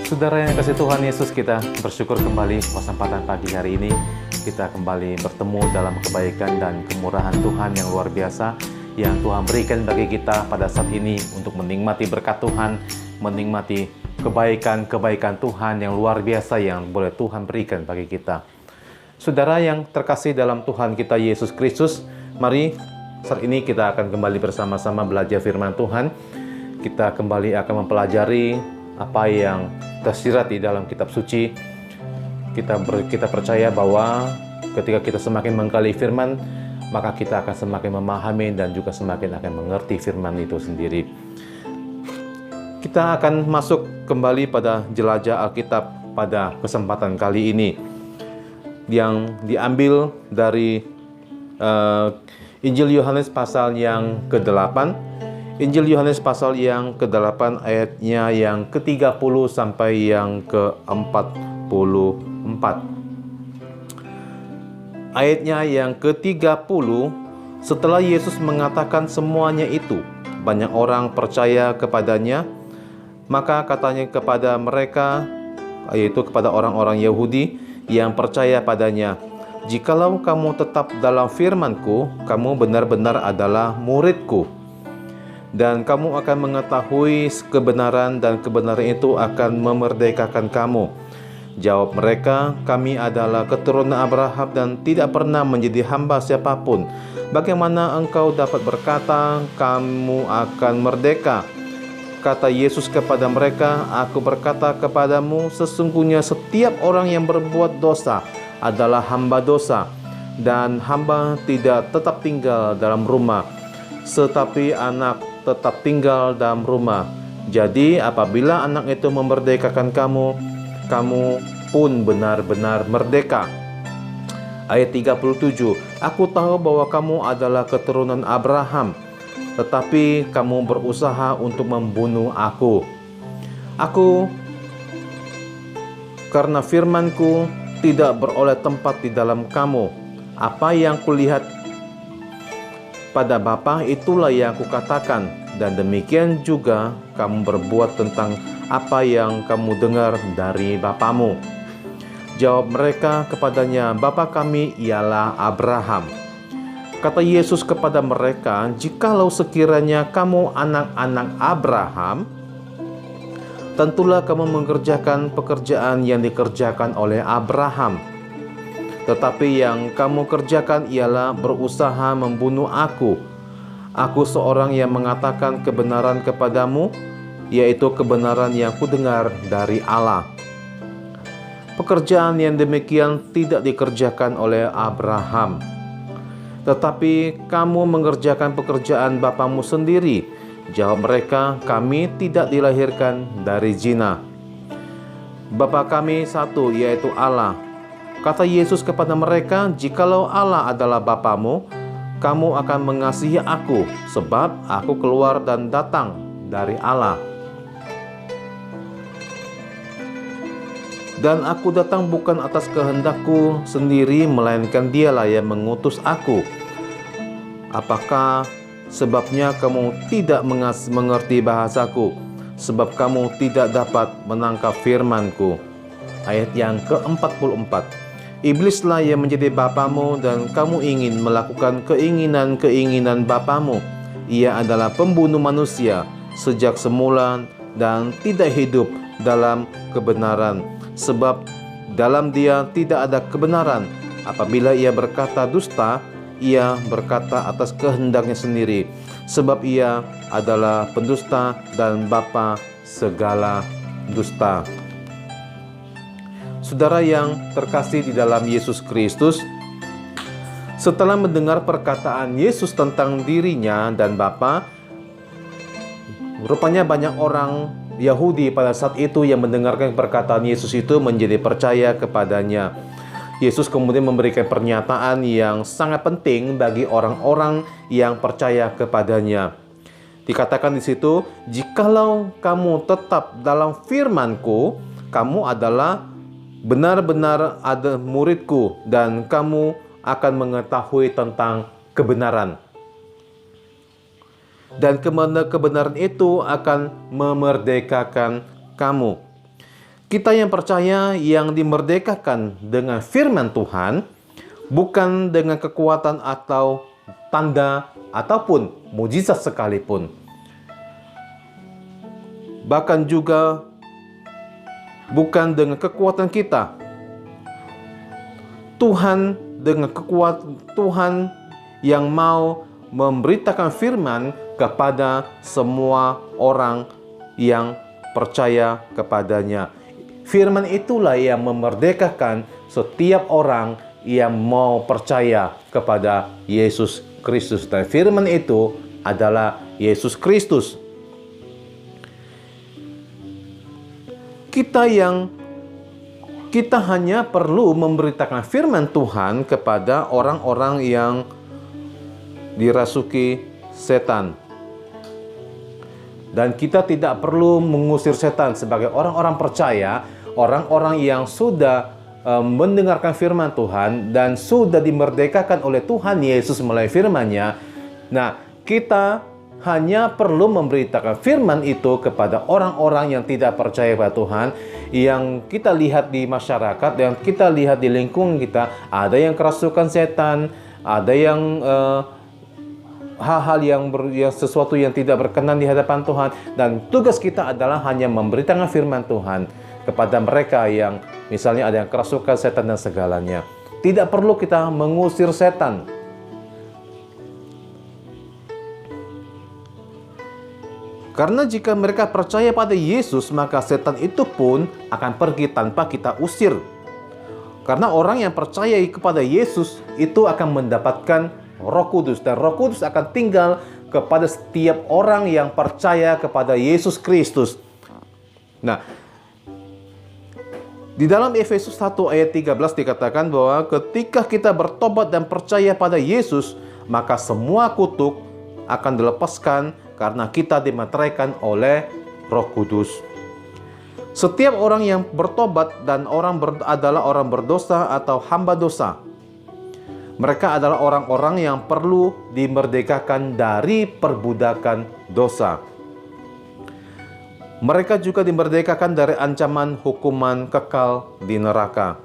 Saudara yang kasih Tuhan Yesus, kita bersyukur kembali kesempatan pagi hari ini kita kembali bertemu dalam kebaikan dan kemurahan Tuhan yang luar biasa yang Tuhan berikan bagi kita pada saat ini untuk menikmati berkat Tuhan, menikmati kebaikan-kebaikan Tuhan yang luar biasa yang boleh Tuhan berikan bagi kita. Saudara yang terkasih dalam Tuhan kita Yesus Kristus, mari saat ini kita akan kembali bersama-sama belajar firman Tuhan. Kita kembali akan mempelajari apa yang tersirat di dalam kitab suci. Kita percaya bahwa ketika kita semakin menggali firman, maka kita akan semakin memahami dan juga semakin akan mengerti firman itu sendiri. Kita akan masuk kembali pada jelajah Alkitab pada kesempatan kali ini, yang diambil dari Injil Yohanes pasal yang ke-8. Injil Yohanes pasal yang ke-8 ayatnya yang ke-30 sampai yang ke-44. Ayatnya yang ke-30, setelah Yesus mengatakan semuanya itu, banyak orang percaya kepadanya. Maka katanya kepada mereka, yaitu kepada orang-orang Yahudi yang percaya padanya, "Jikalau kamu tetap dalam firman-Ku, kamu benar-benar adalah murid-Ku. Dan kamu akan mengetahui kebenaran, dan kebenaran itu akan memerdekakan kamu." Jawab mereka, "Kami adalah keturunan Abraham dan tidak pernah menjadi hamba siapapun. Bagaimana engkau dapat berkata, kamu akan merdeka?" Kata Yesus kepada mereka, "Aku berkata kepadamu, sesungguhnya setiap orang yang berbuat dosa adalah hamba dosa. Dan hamba tidak tetap tinggal dalam rumah, tetapi anak tetap tinggal dalam rumah. Jadi apabila anak itu memerdekakan kamu, kamu pun benar-benar merdeka." Ayat 37, "Aku tahu bahwa kamu adalah keturunan Abraham, tetapi kamu berusaha untuk membunuh aku. Karena firman-Ku tidak beroleh tempat di dalam kamu. Apa yang kulihat pada Bapa, itulah yang kukatakan, dan demikian juga kamu berbuat tentang apa yang kamu dengar dari bapamu." Jawab mereka kepadanya, "Bapa kami ialah Abraham." Kata Yesus kepada mereka, "Jikalau sekiranya kamu anak-anak Abraham, tentulah kamu mengerjakan pekerjaan yang dikerjakan oleh Abraham. Tetapi yang kamu kerjakan ialah berusaha membunuh aku. Aku seorang yang mengatakan kebenaran kepadamu, yaitu kebenaran yang kudengar dari Allah. Pekerjaan yang demikian tidak dikerjakan oleh Abraham. Tetapi kamu mengerjakan pekerjaan bapamu sendiri." Jawab mereka, "Kami tidak dilahirkan dari zina. Bapa kami satu, yaitu Allah." Kata Yesus kepada mereka, "Jikalau Allah adalah Bapamu, kamu akan mengasihi aku, sebab aku keluar dan datang dari Allah. Dan aku datang bukan atas kehendakku sendiri, melainkan Dialah yang mengutus aku. Apakah sebabnya kamu tidak mengerti bahasaku? Sebab kamu tidak dapat menangkap firman-Ku." Ayat yang ke-44, "Iblislah yang menjadi bapamu, dan kamu ingin melakukan keinginan-keinginan bapamu. Ia adalah pembunuh manusia sejak semula dan tidak hidup dalam kebenaran, sebab dalam dia tidak ada kebenaran. Apabila ia berkata dusta, ia berkata atas kehendaknya sendiri, sebab ia adalah pendusta dan bapa segala dusta." Saudara yang terkasih di dalam Yesus Kristus, setelah mendengar perkataan Yesus tentang dirinya dan Bapa, rupanya banyak orang Yahudi pada saat itu yang mendengarkan perkataan Yesus itu menjadi percaya kepadanya. Yesus kemudian memberikan pernyataan yang sangat penting bagi orang-orang yang percaya kepadanya. Dikatakan di situ, "Jikalau kamu tetap dalam firman-Ku, kamu adalah benar-benar ada murid-Ku, dan kamu akan mengetahui tentang kebenaran. Dan kebenaran itu akan memerdekakan kamu." Kita yang percaya yang dimerdekakan dengan firman Tuhan, bukan dengan kekuatan atau tanda ataupun mujizat sekalipun. Bahkan juga bukan dengan kekuatan kita. Tuhan dengan kekuatan Tuhan yang mau memberitakan firman kepada semua orang yang percaya kepadanya. Firman itulah yang memerdekakan setiap orang yang mau percaya kepada Yesus Kristus. Dan firman itu adalah Yesus Kristus. Kita hanya perlu memberitakan firman Tuhan kepada orang-orang yang dirasuki setan. Dan kita tidak perlu mengusir setan. Sebagai orang-orang percaya, orang-orang yang sudah mendengarkan firman Tuhan dan sudah dimerdekakan oleh Tuhan Yesus melalui firman-Nya. Nah, kita hanya perlu memberitakan firman itu kepada orang-orang yang tidak percaya pada Tuhan, yang kita lihat di masyarakat, yang kita lihat di lingkungan kita, ada yang kerasukan setan, ada yang hal-hal yang sesuatu yang tidak berkenan di hadapan Tuhan, dan tugas kita adalah hanya memberitakan firman Tuhan kepada mereka yang misalnya ada yang kerasukan setan dan segalanya. Tidak perlu kita mengusir setan. Karena jika mereka percaya pada Yesus, maka setan itu pun akan pergi tanpa kita usir. Karena orang yang percaya kepada Yesus itu akan mendapatkan Roh Kudus, dan Roh Kudus akan tinggal kepada setiap orang yang percaya kepada Yesus Kristus. Nah, di dalam Efesus 1 ayat 13 dikatakan bahwa ketika kita bertobat dan percaya pada Yesus, maka semua kutuk akan dilepaskan karena kita dimeteraikan oleh Roh Kudus. Setiap orang yang bertobat dan adalah orang berdosa atau hamba dosa. Mereka adalah orang-orang yang perlu dimerdekakan dari perbudakan dosa. Mereka juga dimerdekakan dari ancaman hukuman kekal di neraka.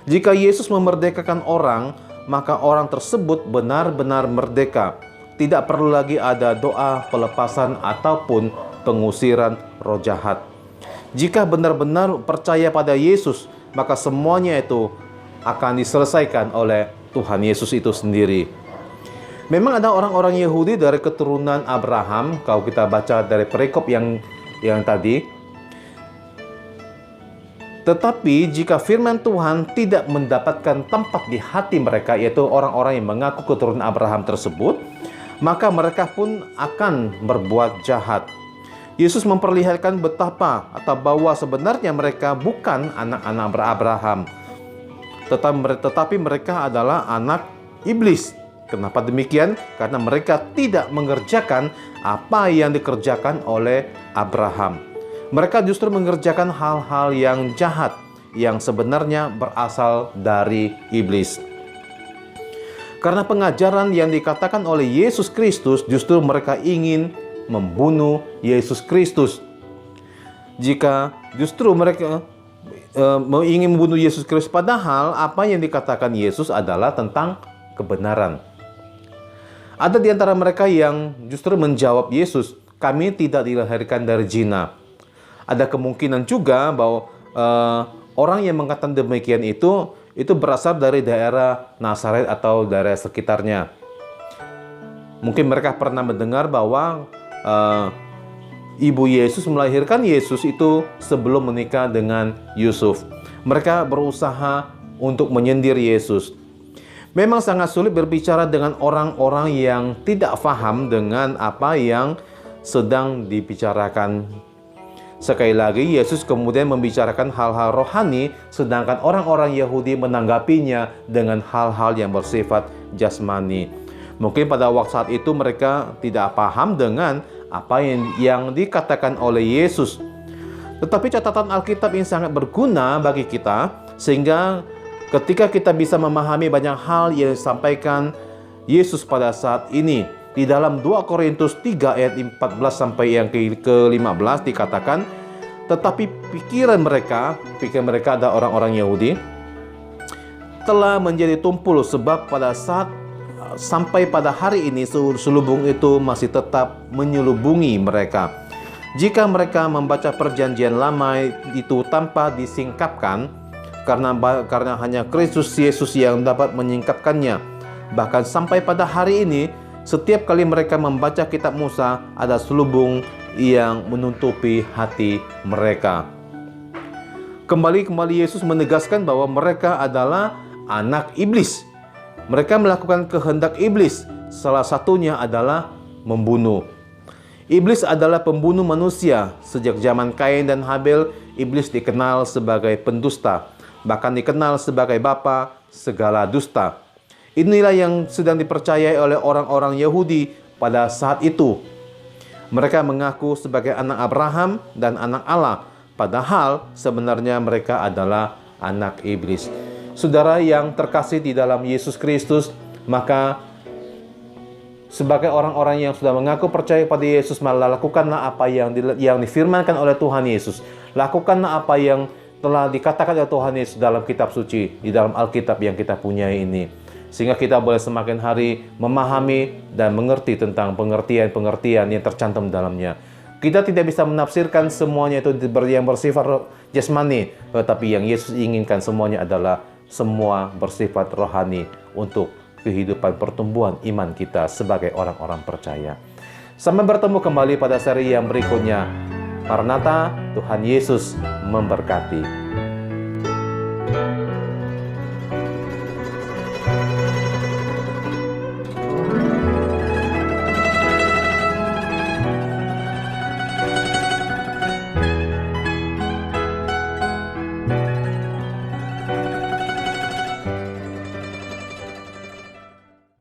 Jika Yesus memerdekakan orang, maka orang tersebut benar-benar merdeka. Tidak perlu lagi ada doa pelepasan ataupun pengusiran roh jahat. Jika benar-benar percaya pada Yesus, maka semuanya itu akan diselesaikan oleh Tuhan Yesus itu sendiri. Memang ada orang-orang Yahudi dari keturunan Abraham, kalau kita baca dari perikop yang tadi. Tetapi jika firman Tuhan tidak mendapatkan tempat di hati mereka, yaitu orang-orang yang mengaku keturunan Abraham tersebut, maka mereka pun akan berbuat jahat. Yesus memperlihatkan betapa atau bahwa sebenarnya mereka bukan anak-anak Abraham, tetapi mereka adalah anak iblis. Kenapa demikian? Karena mereka tidak mengerjakan apa yang dikerjakan oleh Abraham. Mereka justru mengerjakan hal-hal yang jahat yang sebenarnya berasal dari iblis. Karena pengajaran yang dikatakan oleh Yesus Kristus, justru mereka ingin membunuh Yesus Kristus. Jika justru mereka ingin membunuh Yesus Kristus, padahal apa yang dikatakan Yesus adalah tentang kebenaran. Ada di antara mereka yang justru menjawab Yesus, kami tidak dilahirkan dari zina. Ada kemungkinan juga bahwa orang yang mengatakan demikian itu berasal dari daerah Nazaret atau daerah sekitarnya. Mungkin mereka pernah mendengar bahwa ibu Yesus melahirkan Yesus itu sebelum menikah dengan Yusuf. Mereka berusaha untuk menyindir Yesus. Memang sangat sulit berbicara dengan orang-orang yang tidak paham dengan apa yang sedang dibicarakan. Sekali lagi, Yesus kemudian membicarakan hal-hal rohani, sedangkan orang-orang Yahudi menanggapinya dengan hal-hal yang bersifat jasmani. Mungkin pada waktu saat itu mereka tidak paham dengan apa yang dikatakan oleh Yesus. Tetapi catatan Alkitab ini sangat berguna bagi kita, sehingga ketika kita bisa memahami banyak hal yang disampaikan Yesus pada saat ini. Di dalam 2 Korintus 3 ayat 14 sampai yang ke-15 dikatakan, Tetapi pikiran mereka ada orang-orang Yahudi, telah menjadi tumpul, sebab pada saat sampai pada hari ini selubung itu masih tetap menyelubungi mereka. Jika mereka membaca perjanjian lama itu tanpa disingkapkan, karena hanya Kristus Yesus yang dapat menyingkapkannya. Bahkan sampai pada hari ini, setiap kali mereka membaca kitab Musa, ada selubung yang menutupi hati mereka. Kembali Yesus menegaskan bahwa mereka adalah anak iblis. Mereka melakukan kehendak iblis, salah satunya adalah membunuh. Iblis adalah pembunuh manusia. Sejak zaman Kain dan Habel, iblis dikenal sebagai pendusta, bahkan dikenal sebagai bapa segala dusta. Inilah yang sedang dipercayai oleh orang-orang Yahudi pada saat itu. Mereka mengaku sebagai anak Abraham dan anak Allah, padahal sebenarnya mereka adalah anak iblis. Saudara yang terkasih di dalam Yesus Kristus, maka sebagai orang-orang yang sudah mengaku percaya pada Yesus, malah lakukanlah apa yang difirmankan oleh Tuhan Yesus. Lakukanlah apa yang telah dikatakan oleh Tuhan Yesus dalam kitab suci, di dalam Alkitab yang kita punyai ini. Sehingga kita boleh semakin hari memahami dan mengerti tentang pengertian-pengertian yang tercantum dalamnya. Kita tidak bisa menafsirkan semuanya itu yang bersifat jasmani, tetapi yang Yesus inginkan semuanya adalah semua bersifat rohani untuk kehidupan pertumbuhan iman kita sebagai orang-orang percaya. Sampai bertemu kembali pada seri yang berikutnya. Maranatha, Tuhan Yesus memberkati.